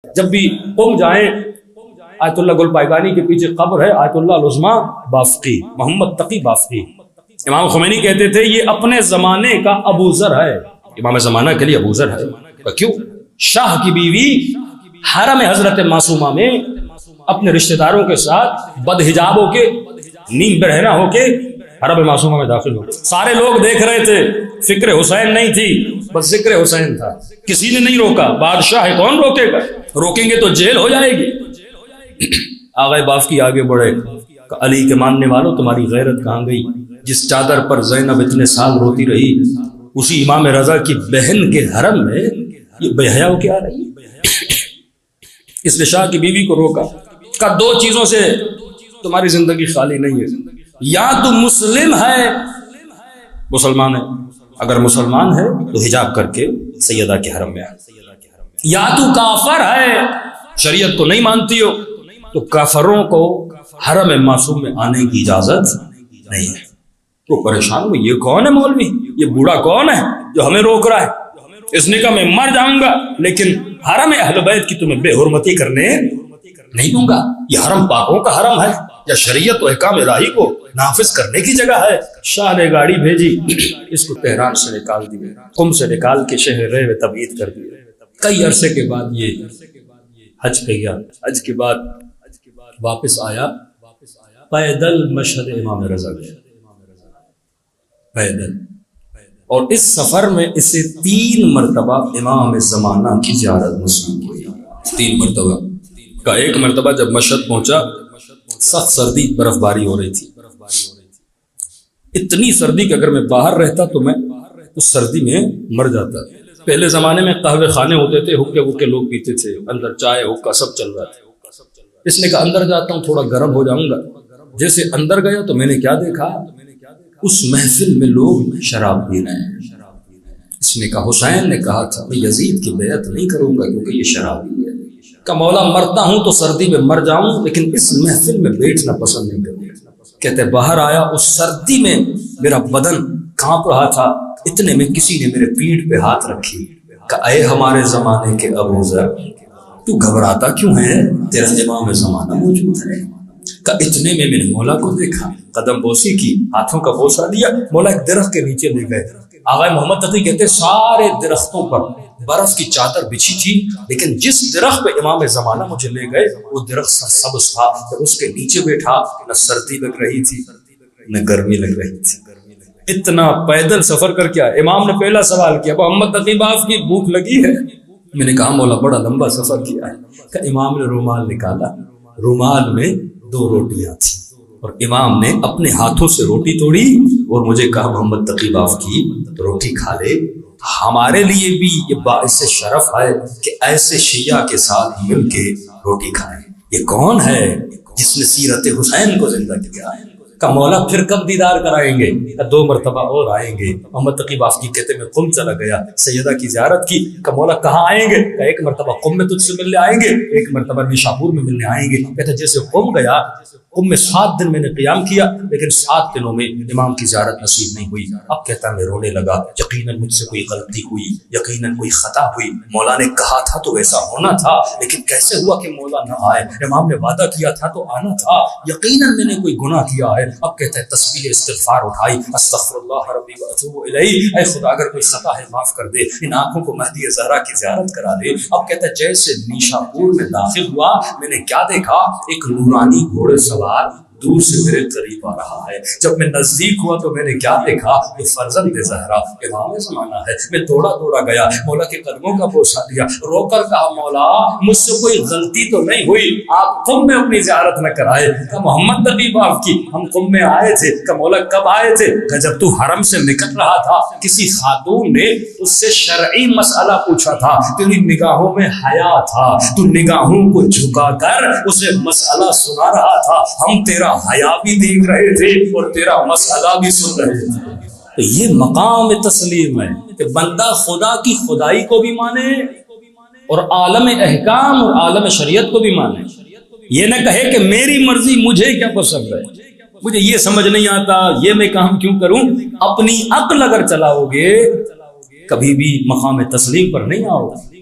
جب بھی قم جائیں، آیت اللہ گل پائیگانی کے پیچھے قبر ہے آیت اللہ العظمیٰ بافقی، محمد تقی بافقی۔ امام خمینی کہتے تھے یہ اپنے زمانے کا ابو ذر ہے، امام زمانہ کے لیے ابو ذر ہے۔ کیوں؟ شاہ کی بیوی حرم حضرت معصومہ میں اپنے رشتہ داروں کے ساتھ بدحجاب ہو کے، نیم برہنہ ہو کے حرم معصومہ میں داخل ہو گئے۔ سارے لوگ دیکھ رہے تھے، فکر حسین نہیں تھی، بس ذکر حسین تھا۔ کسی نے نہیں روکا، بادشاہ ہے کون روکے گا؟ روکیں گے تو جیل ہو جائے گی۔ آغا بافقی آگے بڑھے، علی کے ماننے والوں تمہاری غیرت کہاں گئی؟ جس چادر پر زینب اتنے سال روتی رہی، اسی امام رضا کی بہن کے حرم میں یہ بے حیا ہو کے آ رہی ہے۔ اس نے شاہ کی بیوی کو روکا، کہا دو چیزوں سے تمہاری زندگی خالی نہیں ہے، یا تو مسلم ہے، مسلمان ہے، اگر مسلمان ہے تو حجاب کر کے سیدہ کے حرم میں آ، یا تو کافر ہے، شریعت کو نہیں مانتی ہو تو کافروں کو حرم معصوم میں آنے کی اجازت نہیں ہے۔ تو پریشان ہوئی، یہ کون ہے مولوی، یہ بوڑھا کون ہے جو ہمیں روک رہا ہے؟ اس نے کہا میں مر جاؤں گا لیکن حرم اہل بیت کی تمہیں بے حرمتی کرنے نہیں دوں گا۔ یہ حرم پاکوں کا حرم ہے یا شریعت و احکام الہی کو نافذ کرنے کی جگہ ہے؟ شاہ نے گاڑی بھیجی، اس کو تہران سے نکال دیے، قم سے نکال کے شہر ریو تبعید کر دیے۔ کئی عرصے کے بعد یہ حج پہ گیا، حج کے بعد واپس آیا، پیدل مشہد امام رضا گیا، پیدل۔ اور اس سفر میں اسے 3 مرتبہ امام زمانہ کی زیارت نصیب ہوئی، 3 مرتبہ کا۔ ایک مرتبہ جب مشہد پہنچا، سخت سردی، برف باری ہو رہی تھی، اتنی سردی کہ اگر میں باہر رہتا تو میں اس سردی میں مر جاتا۔ پہلے زمانے میں قہوے خانے ہوتے تھے، حکے وکے لوگ پیتے تھے، اندر چائے حکا سب چل رہا تھا۔ اس نے کہا اندر جاتا ہوں تھوڑا گرم ہو جاؤں گا۔ جیسے اندر گیا تو میں نے کیا دیکھا، اس محفل میں لوگ شراب پی رہے ہیں۔ اس نے کہا، حسین نے کہا تھا میں یزید کی بیعت نہیں کروں گا کیونکہ یہ شرابی ہے۔ کہ مولا مرتا ہوں تو سردی میں مر جاؤں لیکن اس محفل میں بیٹھنا پسند نہیں کروں گا۔ کہتے باہر آیا، اس سردی میں میرا بدن کانپ رہا تھا، اتنے میں کسی نے میرے پیٹھ پہ ہاتھ رکھی، کہ اے ہمارے زمانے کے ابو ذر، تو گھبراتا کیوں ہے؟ تیرا امام زمانہ موجود ہے۔ کہ اتنے میں نے مولا کو دیکھا، قدم بوسی کی، ہاتھوں کا بوسہ دیا، مولا ایک درخت کے نیچے لے گئے۔ آغا محمد تقی کہتے سارے درختوں پر برف کی چادر بچھی تھی، لیکن جس درخت پہ امام زمانہ مجھے لے گئے وہ درخت سبز تھا، اس کے نیچے بیٹھا، نہ سردی لگ رہی تھی نہ گرمی لگ رہی تھی۔ اتنا پیدل سفر کر کے آئے۔ امام نے پہلا سوال کیا، محمد تقی باف کی بھوک لگی ہے؟ میں نے کہا مولا بڑا لمبا سفر کیا ہے۔ کہ امام نے رومال نکالا، رومال میں 2 روٹیاں تھیں، اور امام نے اپنے ہاتھوں سے روٹی توڑی اور مجھے کہا محمد تقی باف کی روٹی کھا لے۔ ہمارے لیے بھی یہ باعث شرف ہے کہ ایسے شیعہ کے ساتھ مل کے روٹی کھائیں۔ یہ کون ہے جس نے سیرت حسین کو زندہ کیا ہے؟ کہ مولا پھر کب دیدار کرائیں گے؟ 2 مرتبہ اور آئیں گے۔ محمد تقی بافقی کہتے میں قم چلا گیا، سیدہ کی زیارت کی۔ کہ مولا کہاں آئیں گے؟ کہ 1 مرتبہ قم میں تجھ سے ملنے آئیں گے، 1 مرتبہ نیشاپور میں ملنے آئیں گے۔ کہتے جیسے قم گیا، قم میں 7 دن میں نے قیام کیا، لیکن 7 دنوں میں امام کی زیارت نصیب نہیں ہوئی۔ اب کہتا میں رونے لگا، یقیناً مجھ سے کوئی غلطی ہوئی، یقیناً کوئی خطا ہوئی۔ مولا نے کہا تھا تو ویسا ہونا تھا، لیکن کیسے ہوا کہ مولا نہ آئے؟ امام نے وعدہ کیا تھا تو آنا تھا، یقیناً میں نے کوئی گناہ کیا ہے۔ اب کہتا ہے تسبیح استغفار اٹھائی، استغفر اللہ ربی واتوب الیہ، اے خدا اگر کوئی خطا ہے معاف کر دے، ان آنکھوں کو مہدی زہرا کی زیارت کرا دے۔ اب کہتا ہے جیسے نیشاپور میں داخل ہوا، میں نے کیا دیکھا؟ ایک نورانی گھوڑے سوار دور سے میرے قریب آ رہا ہے۔ جب میں نزدیک ہوا تو میں نے کیا دیکھا؟ یہ فرزند زہرا امام زمانہ ہے۔ میں دوڑا دوڑا گیا، مولا کے قدموں کا بوسہ دیا، رو کر کہا مولا مجھ سے کوئی غلطی تو نہیں ہوئی، آپ قم میں اپنی زیارت نہ کرائے۔ کہ محمد تقی باف کی ہم قم میں آئے تھے۔ کہ مولا کب آئے تھے؟ کہ جب تو حرم سے نکل رہا تھا، کسی خاتون نے اس سے شرعی مسئلہ پوچھا تھا، تیری نگاہوں میں حیا تھا، تو نگاہوں کو جھکا کر اسے مسئلہ سنا رہا تھا، ہم تیرا حیا بھی دیکھ رہے تھے اور تیرا مسئلہ بھی سن رہے تھے۔ تو یہ مقام تسلیم ہے کہ بندہ خدا کی خدائی کو بھی مانے اور عالم احکام اور عالم شریعت کو بھی مانے۔ یہ نہ کہے کہ میری مرضی، مجھے کیا پسند ہے، مجھے یہ سمجھ نہیں آتا، یہ میں کام کیوں کروں۔ اپنی عقل اگر چلاؤ گے کبھی بھی مقام تسلیم پر نہیں آؤ گے۔